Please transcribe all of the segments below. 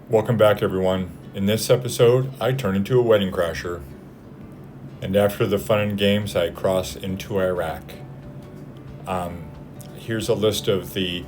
Welcome back, everyone. In this episode, I turn into a wedding crasher. And after the fun and games, I cross into Iraq. Here's a list of the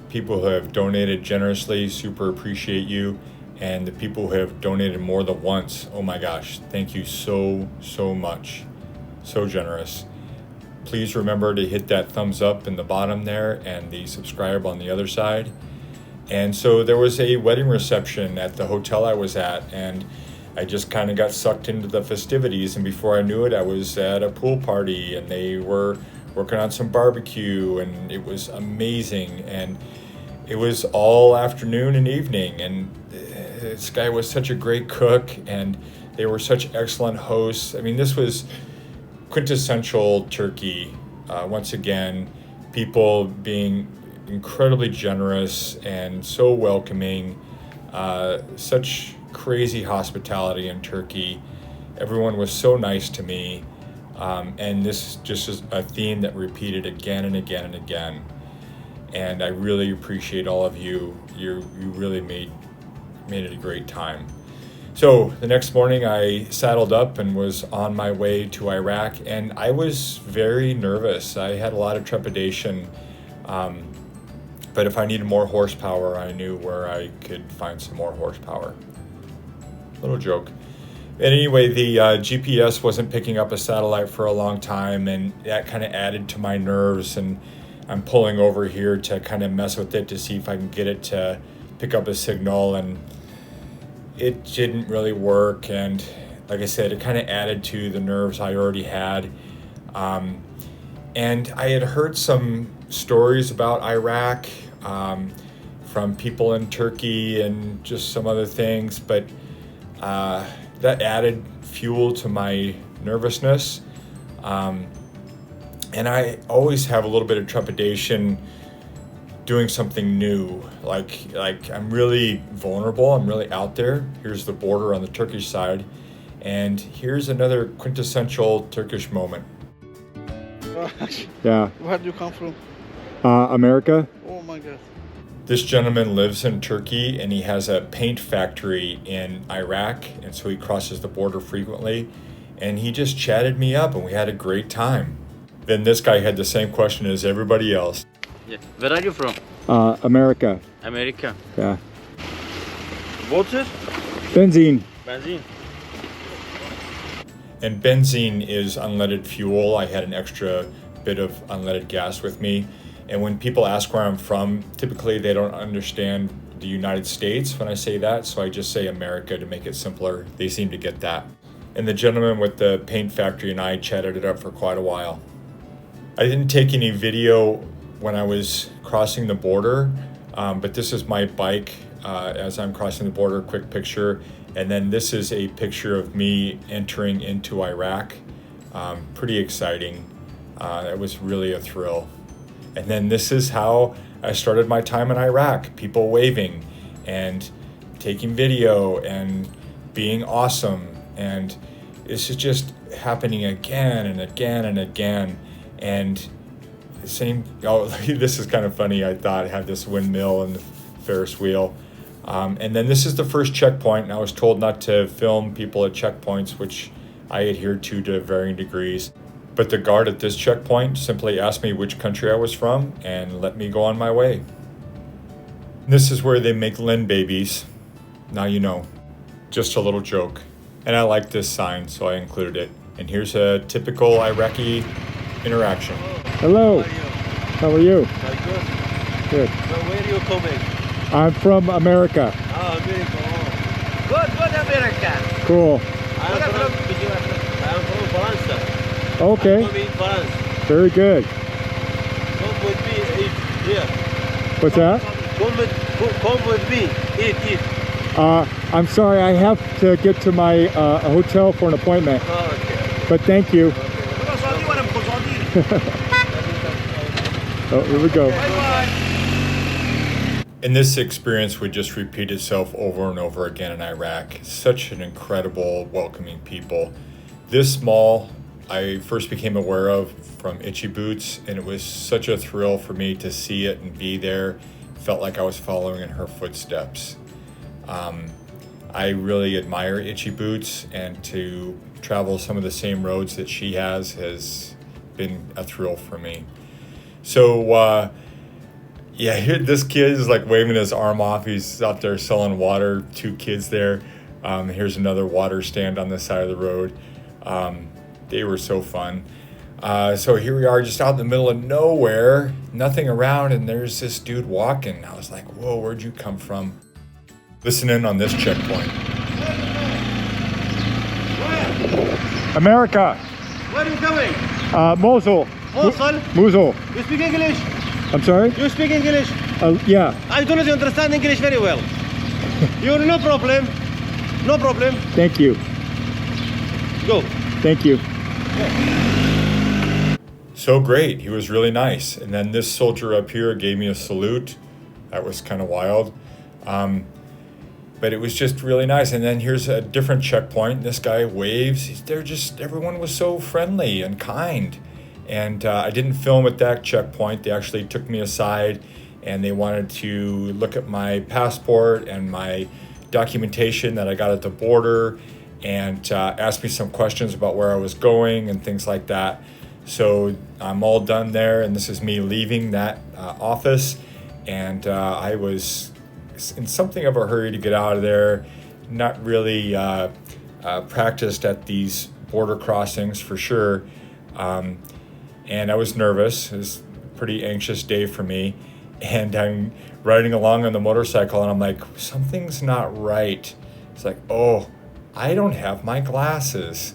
people who have donated generously. Super appreciate you. And the people who have donated more than once. Oh my gosh, thank you so much. So generous. Please remember to hit that thumbs up in the bottom there and the subscribe on the other side. And so there was a wedding reception at the hotel I was at, and I just kind of got sucked into the festivities. And before I knew it, I was at a pool party, and they were working on some barbecue, and it was amazing. And it was all afternoon and evening, and this guy was such a great cook, and they were such excellent hosts. I mean, this was quintessential Turkey. Once again, people being incredibly generous and so welcoming, such crazy hospitality in Turkey. Everyone was so nice to me, and this just is a theme that repeated again and again and again. And I really appreciate all of you. You really made it a great time. So the next morning I saddled up and was on my way to Iraq, and I was very nervous. I had a lot of trepidation. But if I needed more horsepower, I knew where I could find some more horsepower. Little joke. And anyway, the GPS wasn't picking up a satellite for a long time, and that kind of added to my nerves. And I'm pulling over here to kind of mess with it to see if I can get it to pick up a signal, and it didn't really work. And like I said, it kind of added to the nerves I already had. And I had heard some stories about Iraq from people in Turkey and just some other things, but that added fuel to my nervousness. And I always have a little bit of trepidation doing something new. Like I'm really vulnerable, I'm really out there. Here's the border on the Turkish side, and here's another quintessential Turkish moment. Yeah. Where do you come from? America. Oh my God. This gentleman lives in Turkey, and he has a paint factory in Iraq, and so he crosses the border frequently. And he just chatted me up, and we had a great time. Then this guy had the same question as everybody else. Yeah. Where are you from? America. America. Yeah. Water? Benzene. Benzene. And benzene is unleaded fuel. I had an extra bit of unleaded gas with me. And when people ask where I'm from, typically they don't understand the United States when I say that, so I just say America to make it simpler. They seem to get that. And the gentleman with the paint factory and I chatted it up for quite a while. I didn't take any video when I was crossing the border, but this is my bike as I'm crossing the border, quick picture. And then this is a picture of me entering into Iraq. Pretty exciting. It was really a thrill. And then this is how I started my time in Iraq. People waving and taking video and being awesome. And this is just happening again and again and again. And this is kind of funny. I thought I had this windmill and the Ferris wheel. And then this is the first checkpoint, and I was told not to film people at checkpoints, which I adhered to varying degrees. But the guard at this checkpoint simply asked me which country I was from and let me go on my way. This is where they make Lynn babies. Now you know. Just a little joke. And I like this sign, so I included it. And here's a typical Iraqi interaction. Hello. How are you? Good. Good. Where are you coming? I'm from America. Ah, America. Oh. Good, America. Cool. I'm from France. Okay. I'm in France. Very good. Come with me, eat here. What's that? Come with me, eat. I'm sorry, I have to get to my hotel for an appointment. Oh, okay. But thank you. Oh, here we go. And this experience would just repeat itself over and over again in Iraq. Such an incredible, welcoming people. This mall I first became aware of from Itchy Boots, and it was such a thrill for me to see it and be there. Felt like I was following in her footsteps. I really admire Itchy Boots, and to travel some of the same roads that she has been a thrill for me. So yeah, here this kid is like waving his arm off. He's out there selling water. 2 kids there. Here's another water stand on the side of the road. They were so fun. So here we are, just out in the middle of nowhere, nothing around, and there's this dude walking. I was like, whoa, where'd you come from? Listen in on this checkpoint. America. Where are you coming? Mosul. Mosul? Mosul. You speak English? I'm sorry? You speak English? Yeah. I don't know if you understand English very well. You're no problem. No problem. Thank you. Go. Thank you. So great. He was really nice. And then this soldier up here gave me a salute. That was kind of wild. But it was just really nice. And then here's a different checkpoint. This guy waves. Everyone was so friendly and kind. And I didn't film at that checkpoint. They actually took me aside and they wanted to look at my passport and my documentation that I got at the border, and asked me some questions about where I was going and things like that. So I'm all done there, and this is me leaving that office. And I was in something of a hurry to get out of there, not really practiced at these border crossings for sure. And I was nervous. It was a pretty anxious day for me. And I'm riding along on the motorcycle and I'm like, something's not right. It's like, oh, I don't have my glasses.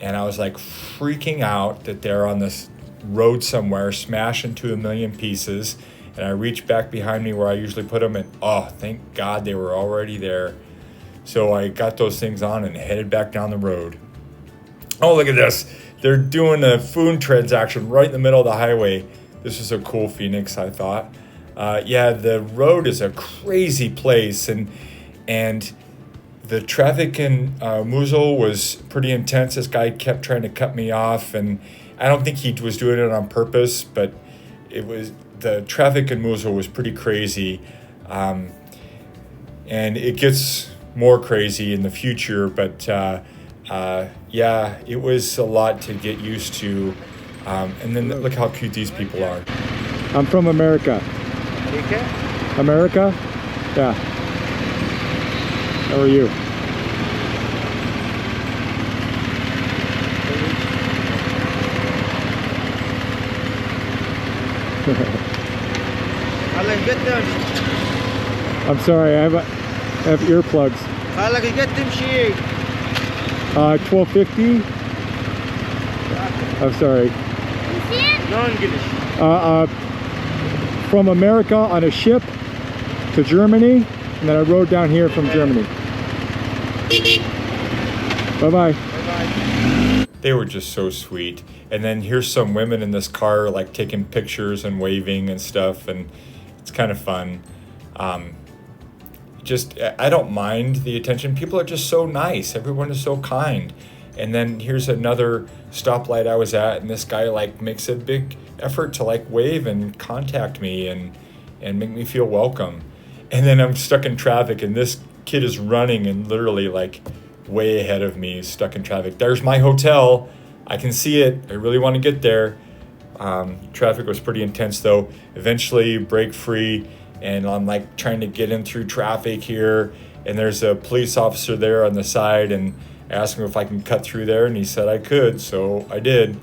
And I was like freaking out that they're on this road somewhere, smashed into a million pieces. And I reached back behind me where I usually put them, and oh, thank God they were already there. So I got those things on and headed back down the road. Oh, look at this. They're doing a food transaction right in the middle of the highway. This is a cool Phoenix, I thought. Yeah, the road is a crazy place, and the traffic in Mosul was pretty intense. This guy kept trying to cut me off, and I don't think he was doing it on purpose, but the traffic in Mosul was pretty crazy, and it gets more crazy in the future, but yeah, it was a lot to get used to. And then look how cute these people are. I'm from America. America? Yeah. How are you? خلك قدام. I'm sorry, I have earplugs. خلك قدام شيء. 1250. I'm sorry. No English. From America on a ship to Germany, and then I rode down here from Germany. Bye-bye. Bye-bye. They were just so sweet. And then here's some women in this car like taking pictures and waving and stuff, and it's kind of fun. I don't mind the attention. People are just so nice. Everyone is so kind. And then here's another stoplight I was at, and this guy like makes a big effort to like wave and contact me and make me feel welcome. And then I'm stuck in traffic, and this kid is running and literally like way ahead of me, stuck in traffic. There's my hotel. I can see it. I really want to get there. Traffic was pretty intense though. Eventually break free, and I'm like trying to get in through traffic here, and there's a police officer there on the side, and I asked him if I can cut through there, and he said I could, so I did.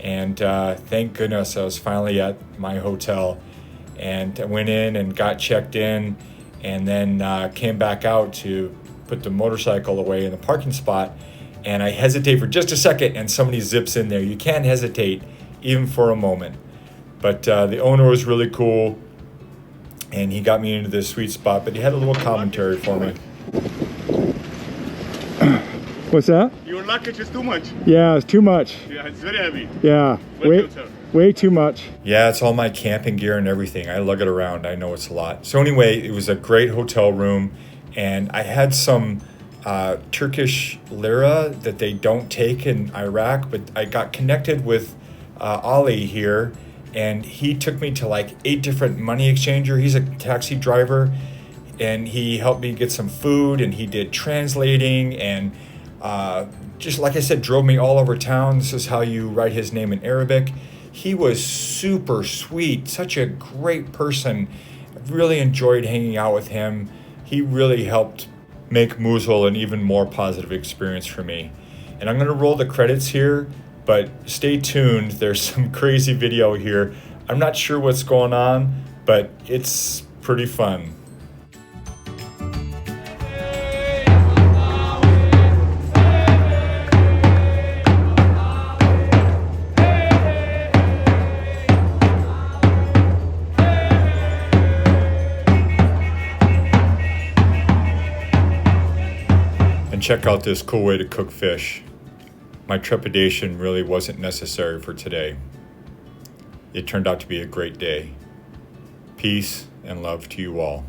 And thank goodness I was finally at my hotel. And I went in and got checked in, and then came back out to put the motorcycle away in the parking spot. And I hesitate for just a second, and somebody zips in there. You can't hesitate even for a moment. But the owner was really cool, and he got me into this sweet spot, but he had a little commentary for me. What's that? Your luggage is too much. Yeah, it's too much. Yeah, it's very heavy. Yeah, Welcome, sir. way too much. Yeah, it's all my camping gear and everything. I lug it around. I know it's a lot. So anyway, it was a great hotel room, and I had some Turkish lira that they don't take in Iraq, but I got connected with Ali here, and he took me to like 8 different money exchanger. He's a taxi driver. and he helped me get some food, and he did translating, and just like I said, drove me all over town. This is how you write his name in Arabic. He was super sweet, such a great person. I really enjoyed hanging out with him. He really helped make Mosul an even more positive experience for me. And I'm gonna roll the credits here, but stay tuned. There's some crazy video here. I'm not sure what's going on, but it's pretty fun. And check out this cool way to cook fish. My trepidation really wasn't necessary for today. It turned out to be a great day. Peace and love to you all.